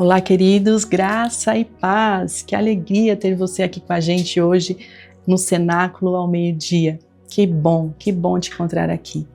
Olá, queridos, graça e paz. Que alegria ter você aqui com a gente hoje no Cenáculo ao meio-dia. Que bom te encontrar aqui.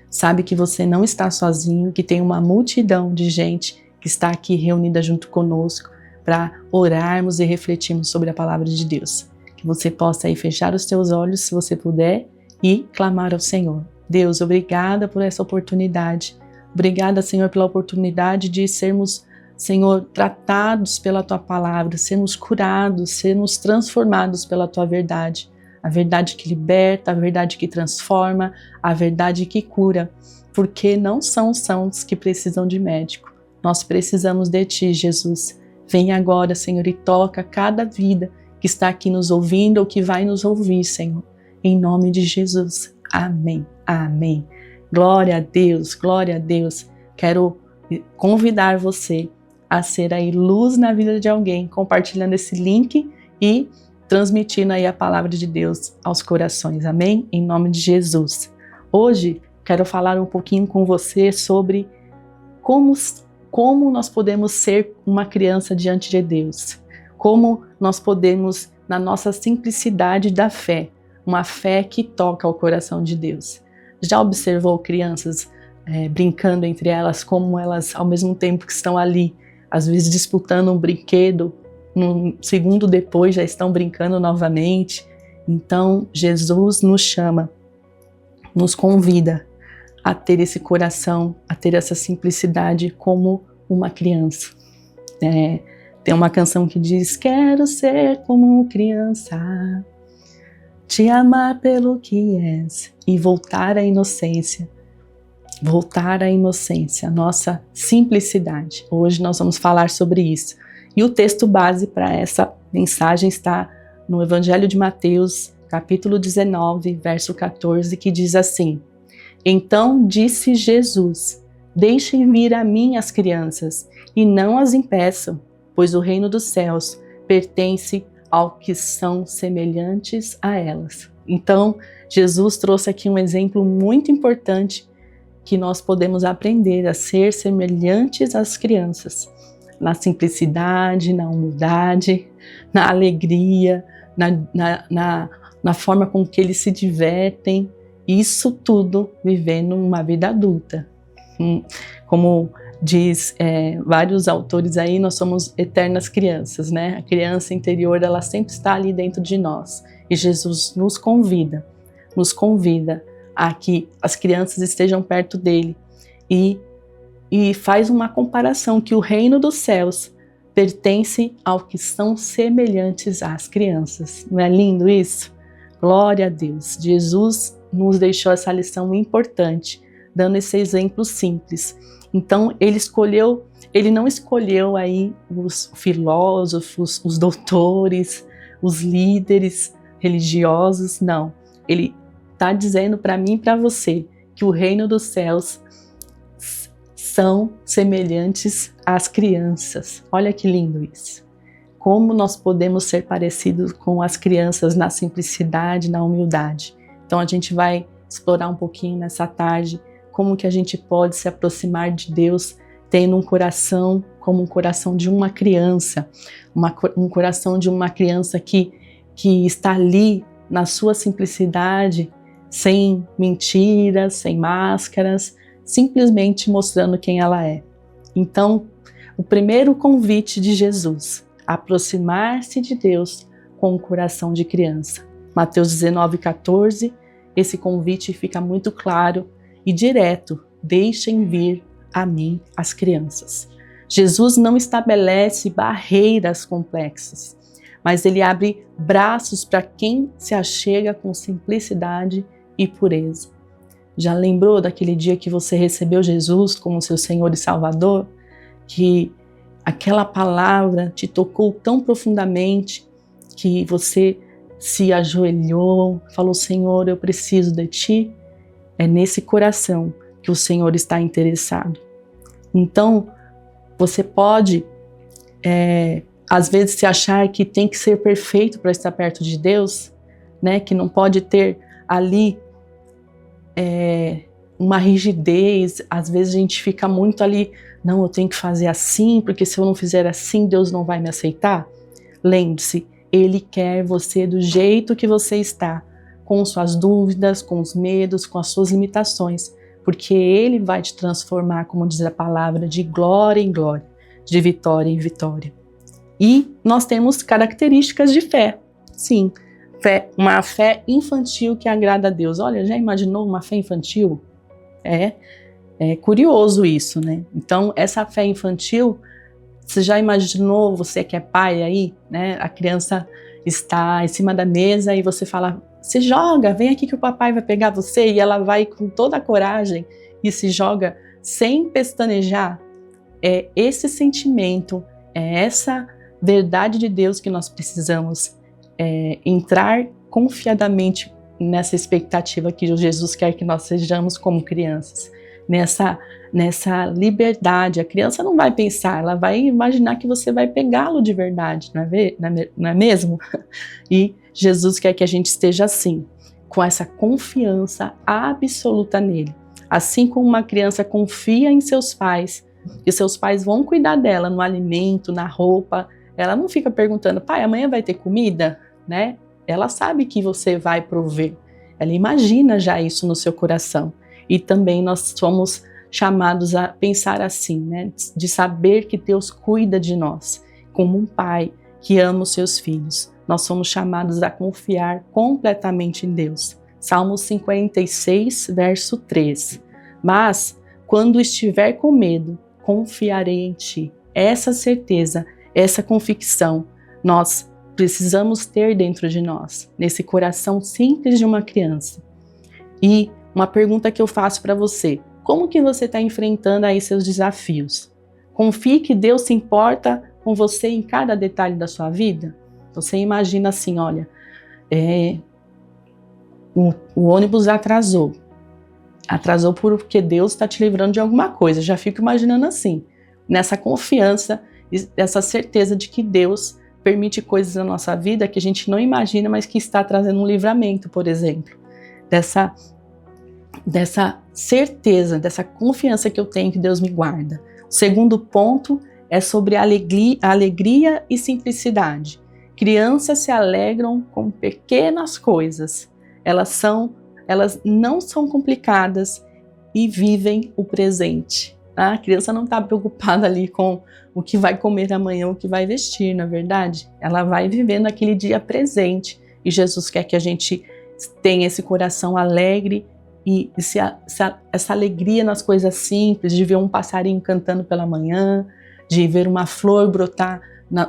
Sabe que você não está sozinho, que tem uma multidão de gente que está aqui reunida junto conosco para orarmos e refletirmos sobre a palavra de Deus. Que você possa aí fechar os teus olhos, se você puder, e clamar ao Senhor. Deus, obrigada por essa oportunidade. Obrigada, Senhor, pela oportunidade de sermos, Senhor, tratados pela Tua palavra, sermos curados, sermos transformados pela Tua verdade. A verdade que liberta, a verdade que transforma, a verdade que cura. Porque não são os sãos que precisam de médico. Nós precisamos de Ti, Jesus. Vem agora, Senhor, e toca cada vida que está aqui nos ouvindo ou que vai nos ouvir, Senhor. Em nome de Jesus. Amém. Amém. Glória a Deus, glória a Deus. Quero convidar você a ser aí luz na vida de alguém, compartilhando esse link e transmitindo aí a palavra de Deus aos corações, amém? Em nome de Jesus. Hoje, quero falar um pouquinho com você sobre como nós podemos ser uma criança diante de Deus. Como nós podemos, na nossa simplicidade da fé, uma fé que toca o coração de Deus. Já observou crianças brincando entre elas, como elas, ao mesmo tempo que estão ali, às vezes disputando um brinquedo, um segundo depois já estão brincando novamente? Então, Jesus nos chama, nos convida a ter esse coração, a ter essa simplicidade como uma criança. Tem uma canção que diz: quero ser como criança, te amar pelo que és e voltar à inocência. Voltar à inocência, nossa simplicidade. Hoje nós vamos falar sobre isso. E o texto base para essa mensagem está no Evangelho de Mateus, capítulo 19, verso 14, que diz assim: Então disse Jesus: Deixem vir a mim as crianças, e não as impeçam, pois o reino dos céus pertence aos que são semelhantes a elas. Então, Jesus trouxe aqui um exemplo muito importante que nós podemos aprender a ser semelhantes às crianças, na simplicidade, na humildade, na alegria, na forma com que eles se divertem, isso tudo vivendo uma vida adulta. Como diz vários autores aí, nós somos eternas crianças, né? A criança interior, ela sempre está ali dentro de nós, e Jesus nos convida a que as crianças estejam perto dele e faz uma comparação que o reino dos céus pertence ao que são semelhantes às crianças. Não é lindo isso? Glória a Deus. Jesus nos deixou essa lição importante, dando esse exemplo simples. Então ele não escolheu aí os filósofos, os doutores, os líderes religiosos, não. Ele está dizendo para mim e para você que o reino dos céus são semelhantes às crianças. Olha que lindo isso. Como nós podemos ser parecidos com as crianças na simplicidade, na humildade. Então a gente vai explorar um pouquinho nessa tarde como que a gente pode se aproximar de Deus tendo um coração como um coração de uma criança, um coração de uma criança que está ali na sua simplicidade, sem mentiras, sem máscaras, simplesmente mostrando quem ela é. Então, o primeiro convite de Jesus, aproximar-se de Deus com um coração de criança. Mateus 19, 14, esse convite fica muito claro e direto: deixem vir a mim as crianças. Jesus não estabelece barreiras complexas, mas ele abre braços para quem se achega com simplicidade e pureza. Já lembrou daquele dia que você recebeu Jesus como seu Senhor e Salvador? Que aquela palavra te tocou tão profundamente que você se ajoelhou, falou: Senhor, eu preciso de Ti? É nesse coração que o Senhor está interessado. Então, você pode, às vezes, se achar que tem que ser perfeito para estar perto de Deus, né? Que não pode ter ali uma rigidez, às vezes a gente fica muito ali, não, eu tenho que fazer assim, porque se eu não fizer assim, Deus não vai me aceitar. Lembre-se, Ele quer você do jeito que você está, com suas dúvidas, com os medos, com as suas limitações, porque Ele vai te transformar, como diz a palavra, de glória em glória, de vitória em vitória. E nós temos características de fé, sim, uma fé infantil que agrada a Deus. Olha, já imaginou uma fé infantil? É curioso isso, né? Então, essa fé infantil, você já imaginou, você que é pai aí, né? A criança está em cima da mesa e você fala, se joga, vem aqui que o papai vai pegar você, e ela vai com toda a coragem e se joga sem pestanejar. É esse sentimento, é essa verdade de Deus que nós precisamos entrar confiadamente nessa expectativa que Jesus quer que nós sejamos como crianças, nessa liberdade. A criança não vai pensar, ela vai imaginar que você vai pegá-lo de verdade, não é mesmo? E Jesus quer que a gente esteja assim, com essa confiança absoluta nele. Assim como uma criança confia em seus pais, que seus pais vão cuidar dela no alimento, na roupa, ela não fica perguntando, pai, amanhã vai ter comida? Né? Ela sabe que você vai prover, ela imagina já isso no seu coração. E também nós somos chamados a pensar assim, né? De saber que Deus cuida de nós, como um pai que ama os seus filhos. Nós somos chamados a confiar completamente em Deus. Salmo 56, verso 3. Mas, quando estiver com medo, confiarei em ti. Essa certeza, essa convicção, nós precisamos ter dentro de nós, nesse coração simples de uma criança. E uma pergunta que eu faço para você, como que você está enfrentando aí seus desafios? Confie que Deus se importa com você em cada detalhe da sua vida? Você imagina assim, olha, o ônibus atrasou porque Deus está te livrando de alguma coisa, já fico imaginando assim, nessa confiança, essa certeza de que Deus permite coisas na nossa vida que a gente não imagina, mas que está trazendo um livramento, por exemplo. Dessa certeza, dessa confiança que eu tenho que Deus me guarda. O segundo ponto é sobre alegria e simplicidade. Crianças se alegram com pequenas coisas. Elas não são complicadas e vivem o presente. A criança não está preocupada ali com o que vai comer amanhã, o que vai vestir, na verdade. Ela vai vivendo aquele dia presente. E Jesus quer que a gente tenha esse coração alegre e essa alegria nas coisas simples, de ver um passarinho cantando pela manhã, de ver uma flor brotar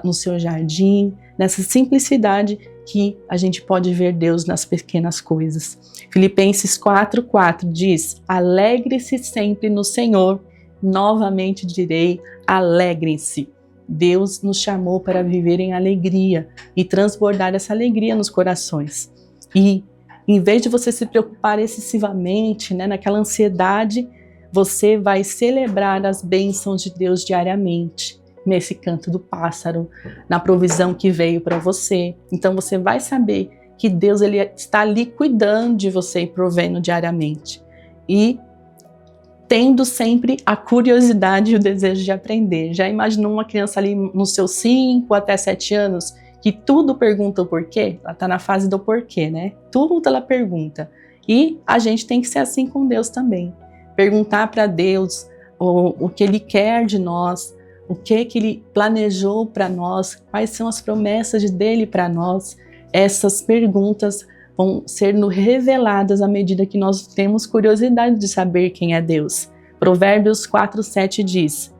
no seu jardim, nessa simplicidade que a gente pode ver Deus nas pequenas coisas. Filipenses 4:4 diz, alegre-se sempre no Senhor. Novamente direi, alegrem-se. Deus nos chamou para viver em alegria e transbordar essa alegria nos corações. E em vez de você se preocupar excessivamente, né, naquela ansiedade, você vai celebrar as bênçãos de Deus diariamente, nesse canto do pássaro, na provisão que veio para você. Então você vai saber que Deus ele está ali cuidando de você e provendo diariamente. E tendo sempre a curiosidade e o desejo de aprender. Já imaginou uma criança ali nos seus 5 até 7 anos, que tudo pergunta o porquê? Ela está na fase do porquê, né? Tudo ela pergunta. E a gente tem que ser assim com Deus também. Perguntar para Deus o que Ele quer de nós, o que Ele planejou para nós, quais são as promessas dele para nós. Essas perguntas vão ser reveladas à medida que nós temos curiosidade de saber quem é Deus. Provérbios 4:7 diz,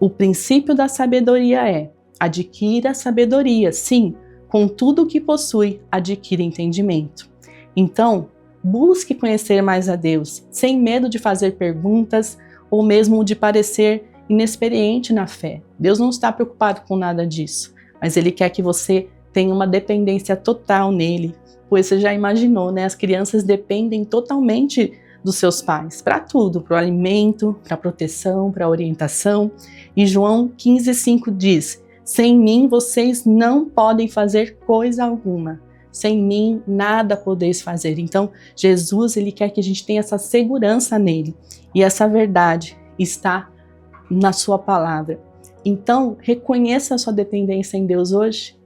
o princípio da sabedoria é, adquira sabedoria, sim, com tudo o que possui, adquira entendimento. Então, busque conhecer mais a Deus, sem medo de fazer perguntas ou mesmo de parecer inexperiente na fé. Deus não está preocupado com nada disso, mas Ele quer que você tenha uma dependência total nele. Pois você já imaginou, né? As crianças dependem totalmente dos seus pais, para tudo, para o alimento, para a proteção, para a orientação. E João 15:5 diz, sem mim vocês não podem fazer coisa alguma. sem mim nada podeis fazer. Então, Jesus, ele quer que a gente tenha essa segurança nele. E essa verdade está na sua palavra. Então, reconheça a sua dependência em Deus hoje,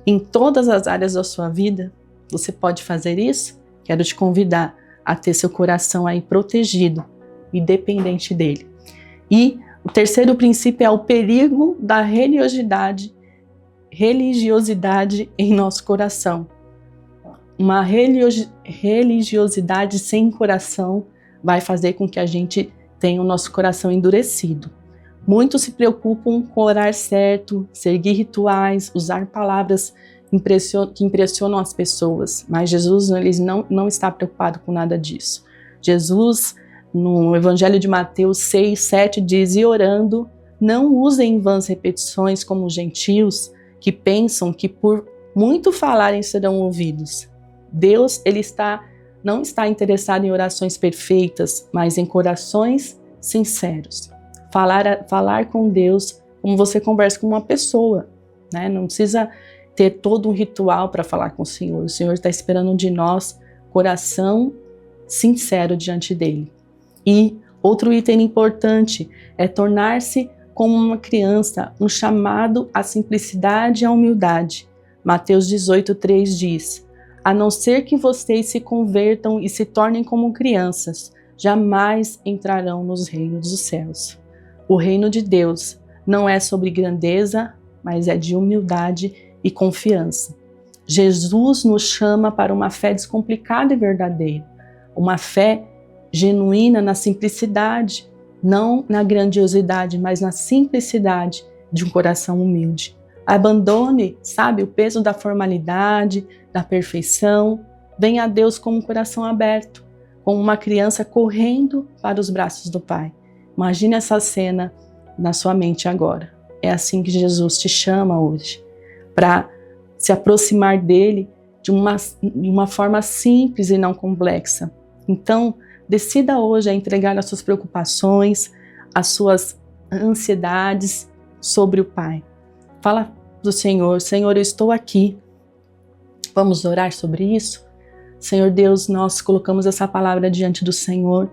em todas as áreas da sua vida. Você pode fazer isso? Quero te convidar a ter seu coração aí protegido e dependente dele. E o terceiro princípio é o perigo da religiosidade em nosso coração. Uma religiosidade sem coração vai fazer com que a gente tenha o nosso coração endurecido. Muitos se preocupam com orar certo, seguir rituais, usar palavras que impressionam as pessoas, mas Jesus ele não está preocupado com nada disso. Jesus, no Evangelho de Mateus 6, 7, diz: e orando, não usem vãs repetições como os gentios, que pensam que por muito falarem serão ouvidos. Deus ele não está interessado em orações perfeitas, mas em corações sinceros. Falar com Deus como você conversa com uma pessoa, né? Não precisa ter todo um ritual para falar com o Senhor. O Senhor está esperando de nós coração sincero diante dele. E outro item importante é tornar-se como uma criança, um chamado à simplicidade e à humildade. Mateus 18:3 diz: a não ser que vocês se convertam e se tornem como crianças, jamais entrarão nos reinos dos céus. O reino de Deus não é sobre grandeza, mas é de humildade e confiança. Jesus nos chama para uma fé descomplicada e verdadeira, uma fé genuína na simplicidade, não na grandiosidade, mas na simplicidade de um coração humilde. Abandone, o peso da formalidade, da perfeição. Venha a Deus com um coração aberto, como uma criança correndo para os braços do Pai. Imagine essa cena na sua mente agora. É assim que Jesus te chama hoje, para se aproximar dele de uma forma simples e não complexa. Então, decida hoje a entregar as suas preocupações, as suas ansiedades sobre o Pai. Fala do Senhor: Senhor, eu estou aqui. Vamos orar sobre isso? Senhor Deus, nós colocamos essa palavra diante do Senhor.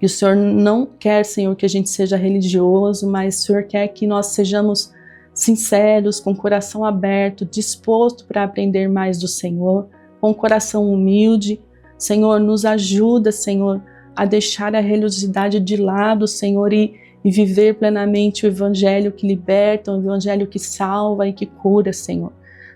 E o Senhor não quer, Senhor, que a gente seja religioso, mas o Senhor quer que nós sejamos sinceros, com o coração aberto, disposto para aprender mais do Senhor, com o coração humilde. Senhor, nos ajuda, Senhor, a deixar a religiosidade de lado, Senhor, e viver plenamente o Evangelho que liberta, o Evangelho que salva e que cura, Senhor.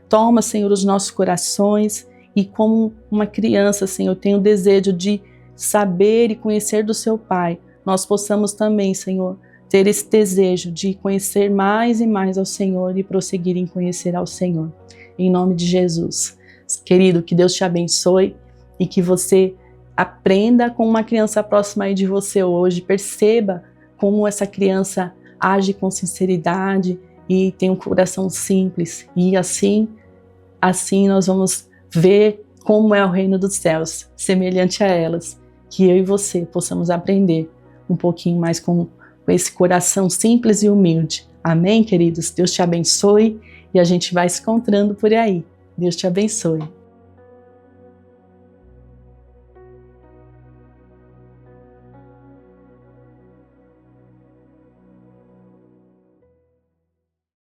Toma, Senhor, os nossos corações e, como uma criança, Senhor, tenho o desejo de saber e conhecer do seu Pai. Nós possamos também, Senhor, ter esse desejo de conhecer mais e mais ao Senhor e prosseguir em conhecer ao Senhor. Em nome de Jesus. Querido, que Deus te abençoe e que você aprenda com uma criança próxima aí de você hoje. Perceba como essa criança age com sinceridade e tem um coração simples. E assim nós vamos ver como é o reino dos céus, semelhante a elas. Que eu e você possamos aprender um pouquinho mais com esse coração simples e humilde. Amém, queridos? Deus te abençoe e a gente vai se encontrando por aí. Deus te abençoe.